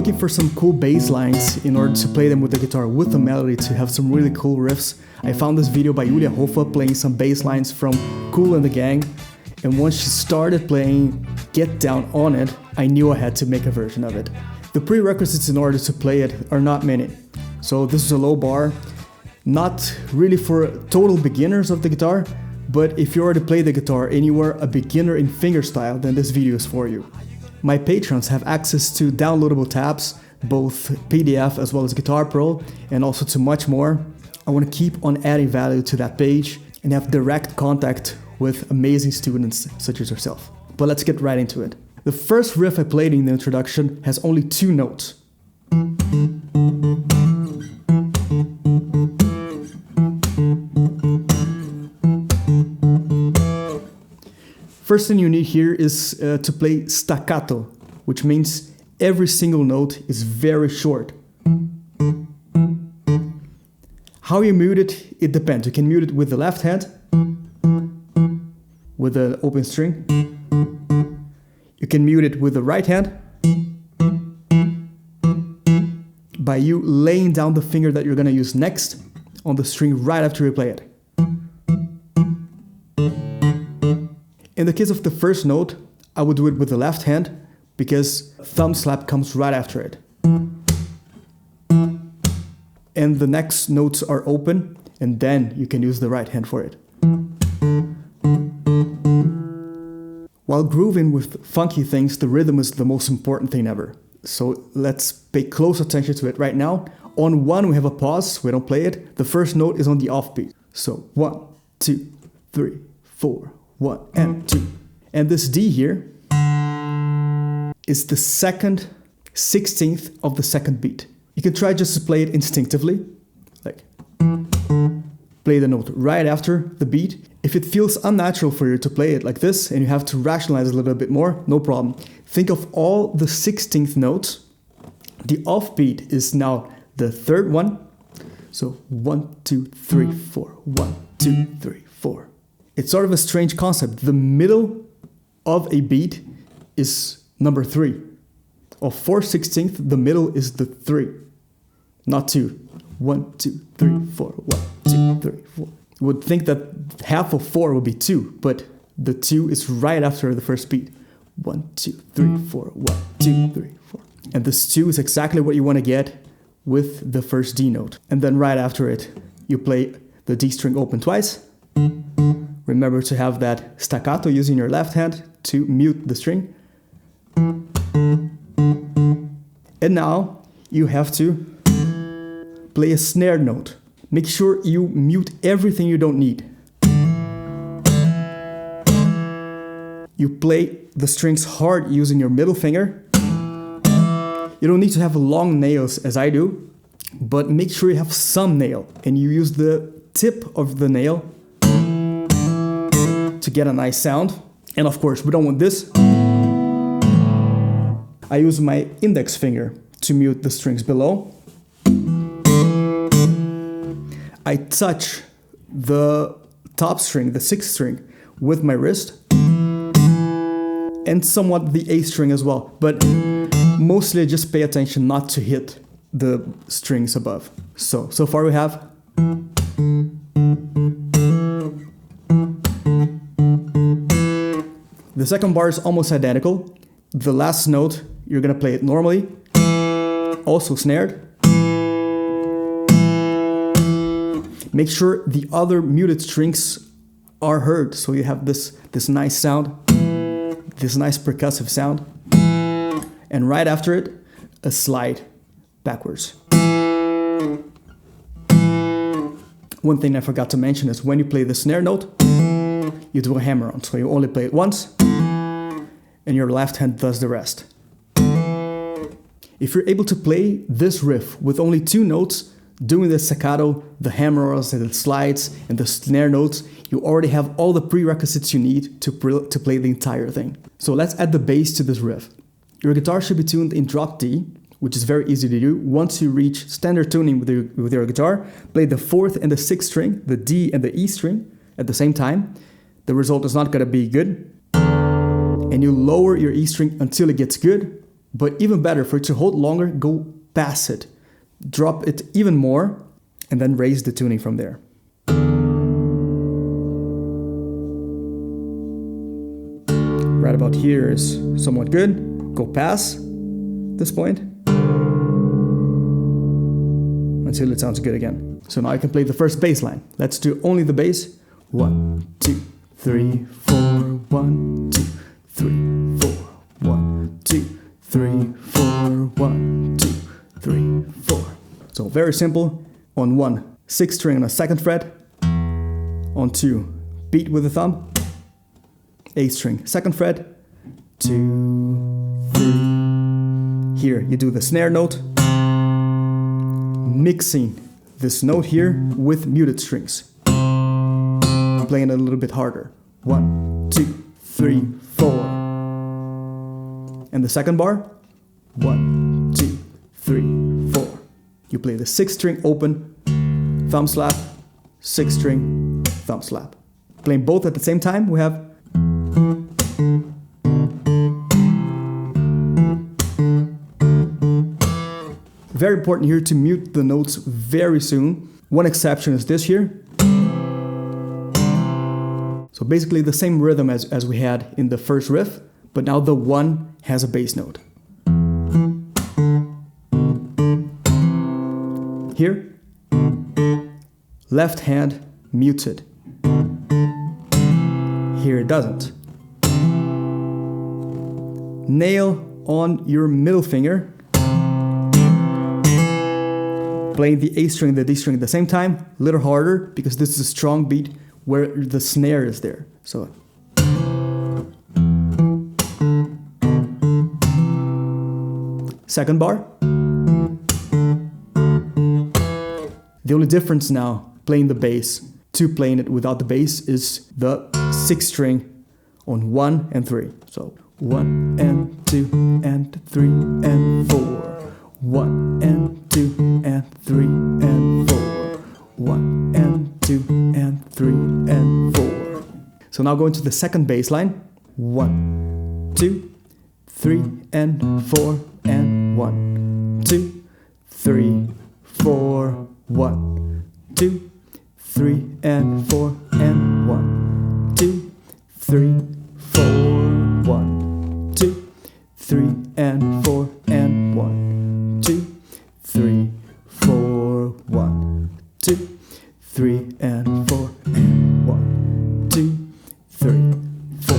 Looking for some cool bass lines in order to play them with the guitar with the melody to have some really cool riffs, I found this video by Julia Hoffa playing some bass lines from Kool and the Gang, and once she started playing Get Down On It, I knew I had to make a version of it. The prerequisites in order to play it are not many, so this is a low bar, not really for total beginners of the guitar, but if you already play the guitar and you are a beginner in fingerstyle, then this video is for you. My patrons have access to downloadable tabs, both PDF as well as Guitar Pro, and also to much more. I want to keep on adding value to that page and have direct contact with amazing students such as yourself. But let's get right into it. The first riff I played in the introduction has only 2 notes. First thing you need here is to play staccato, which means every single note is very short. How you mute it, it depends. You can mute it with the left hand, with the open string. You can mute it with the right hand, by you laying down the finger that you're going to use next on the string right after you play it. In the case of the first note, I would do it with the left hand because thumb slap comes right after it. And the next notes are open, and then you can use the right hand for it. While grooving with funky things, the rhythm is the most important thing ever. So let's pay close attention to it right now. On 1 we have a pause, we don't play it. The first note is on the offbeat. So 1, 2, 3, 4. 1 and 2. And this D here is the second 16th of the second beat. You can try just to play it instinctively, like play the note right after the beat. If it feels unnatural for you to play it like this and you have to rationalize a little bit more, no problem. Think of all the 16th notes. The offbeat is now the third one. So 1, 2, 3, 4. 1, 2, 3, 4. It's sort of a strange concept. The middle of a beat is number 3. Of 4/16, the middle is the 3, not 2. 1, 2, 3, 4. 1, 2, 3, 4. You would think that half of 4 would be 2, but the 2 is right after the first beat. 1, 2, 3, 4. 1, 2, 3, 4. And this 2 is exactly what you want to get with the first D note. And then right after it, you play the D string open twice. Remember to have that staccato using your left hand to mute the string. And now you have to play a snare note. Make sure you mute everything you don't need. You play the strings hard using your middle finger. You don't need to have long nails as I do, but make sure you have some nail and you use the tip of the nail to get a nice sound. And of course, we don't want this. I use my index finger to mute the strings below. I touch the top string, the 6th string, with my wrist, and somewhat the 8th string as well, but mostly just pay attention not to hit the strings above. So far we have the second bar is almost identical. The last note, you're gonna play it normally, also snared. Make sure the other muted strings are heard. So you have this nice sound, this nice percussive sound, and right after it, a slide backwards. One thing I forgot to mention is when you play the snare note, you do a hammer on. So you only play it once, and your left hand does the rest. If you're able to play this riff with only 2 notes, doing the staccato, the hammers, and the slides, and the snare notes, you already have all the prerequisites you need to play the entire thing. So let's add the bass to this riff. Your guitar should be tuned in drop D, which is very easy to do. Once you reach standard tuning with your guitar, play the 4th and the 6th string, the D and the E string at the same time. The result is not going to be good. And you lower your E string until it gets good. But even better, for it to hold longer, go past it. Drop it even more, and then raise the tuning from there. Right about here is somewhat good. Go past this point until it sounds good again. So now I can play the first bass line. Let's do only the bass. 1, 2, 3, 4, 1, 2, 3, 4, 1, 2, 3, 4, 1, 2, 3, 4. So very simple. On 1, 6th string on a 2nd fret. On 2, beat with the thumb. 8th string, 2nd fret. 2, 3. Here you do the snare note, mixing this note here with muted strings. Playing it a little bit harder. 1, 2, 3, 4. And the second bar, 1, 2, 3, 4. You play the 6th string open, thumb slap, 6th string, thumb slap. Playing both at the same time, we have very important here to mute the notes very soon. One exception is this here. So basically the same rhythm as we had in the first riff, but now the 1 has a bass note. Here, left hand muted. Here it doesn't. Nail on your middle finger, playing the A string and the D string at the same time, a little harder because this is a strong beat where the snare is there. So second bar. The only difference now, playing the bass to playing it without the bass, is the 6th string on 1 and 3. So 1 and 2 and 3 and 4. 1 and 2 and 3 and 4. 1 and 2 and 3 and 4. So now going to the second bass line. 1, 2, 3 and 4 and 1, 2, 3, 4. 1, 2, 3 and 4 and 1, 2, 3, 4. 1, 2, 3 and 4 and 1, 2, 3, 4. 1, 2, 3 and 4 and 1, 2, 3, 4.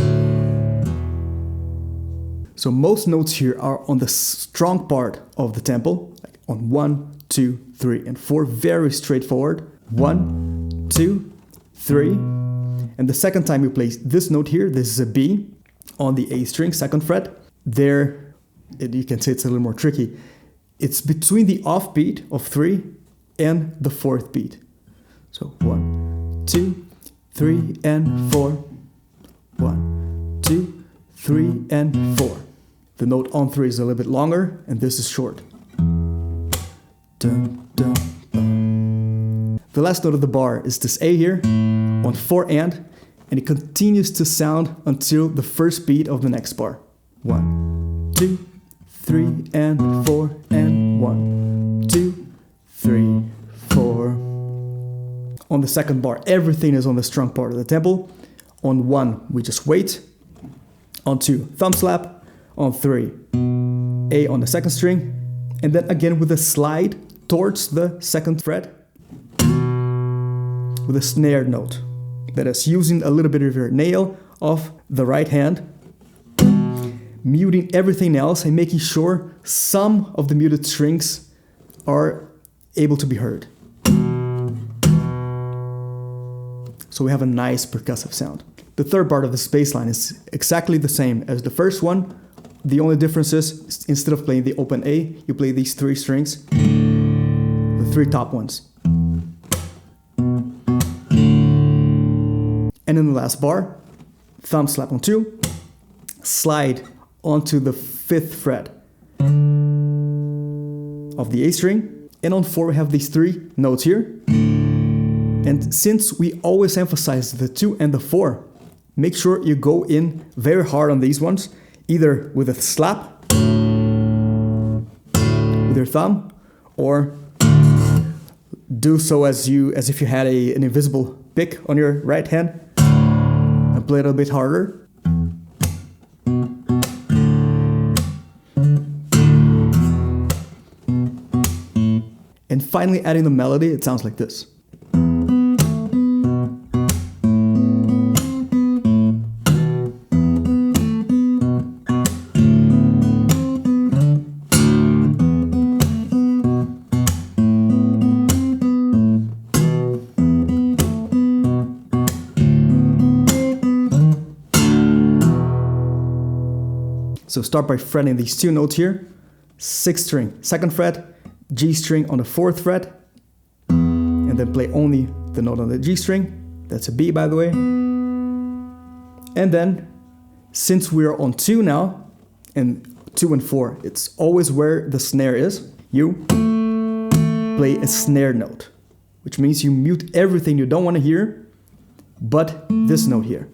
So most notes here are on the strong part of the tempo, like on 1, 2, 3, and 4. Very straightforward. 1, 2, 3. And the second time you play this note here, this is a B on the A string, 2nd fret. There, you can say it's a little more tricky. It's between the off beat of 3 and the 4th beat. So 1, 2, 3, and 4. 1, 2, 3, and 4. The note on 3 is a little bit longer, and this is short. Dun, dun, dun. The last note of the bar is this A here on 4 and it continues to sound until the first beat of the next bar. 1, 2, 3, and 4, and 1, 2, 3, 4. On the second bar, everything is on the strong part of the tempo. On 1, we just wait. On 2, thumb slap. On 3, A on the 2nd string. And then again with a slide towards the 2nd fret with a snare note. That is using a little bit of your nail of the right hand, muting everything else and making sure some of the muted strings are able to be heard. So we have a nice percussive sound. The third part of this bass line is exactly the same as the first one. The only difference is instead of playing the open A, you play these 3 strings, the 3 top ones. And in the last bar, thumb slap on 2, slide onto the 5th fret of the A string, and on 4 we have these 3 notes here. And since we always emphasize the 2 and the 4, make sure you go in very hard on these ones, either with a slap with your thumb, or do so as if you had an invisible pick on your right hand, and play it a bit harder. And finally adding the melody, it sounds like this. So start by fretting these 2 notes here. 6th string, 2nd fret, G string on the 4th fret, and then play only the note on the G string. That's a B, by the way. And then, since we're on 2 now, and 2 and 4, it's always where the snare is, you play a snare note, which means you mute everything you don't want to hear, but this note here.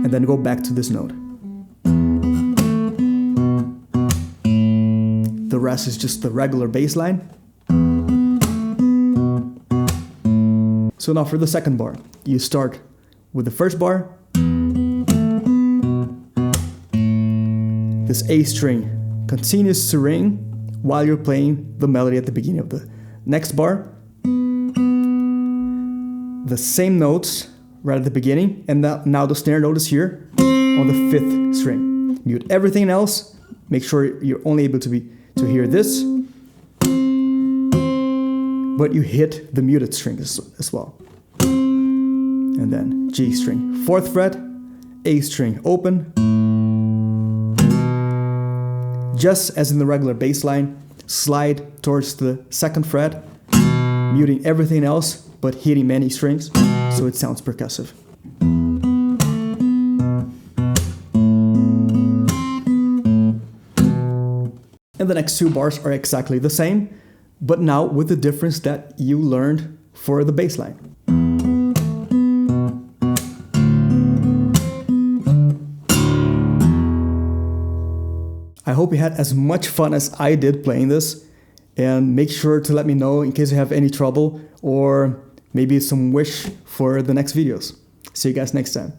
And then go back to this note. The rest is just the regular bass line. So now for the second bar, you start with the first bar. This A string continues to ring while you're playing the melody at the beginning of the next bar. The same notes right at the beginning, and now the snare note is here on the 5th string. Mute everything else, make sure you're only able to hear this, but you hit the muted string as well. And then G string, 4th fret, A string open. Just as in the regular bass line, slide towards the 2nd fret, muting everything else, but hitting many strings, so it sounds percussive. And the next 2 bars are exactly the same, but now with the difference that you learned for the bass line. I hope you had as much fun as I did playing this, and make sure to let me know in case you have any trouble or maybe some wish for the next videos. See you guys next time.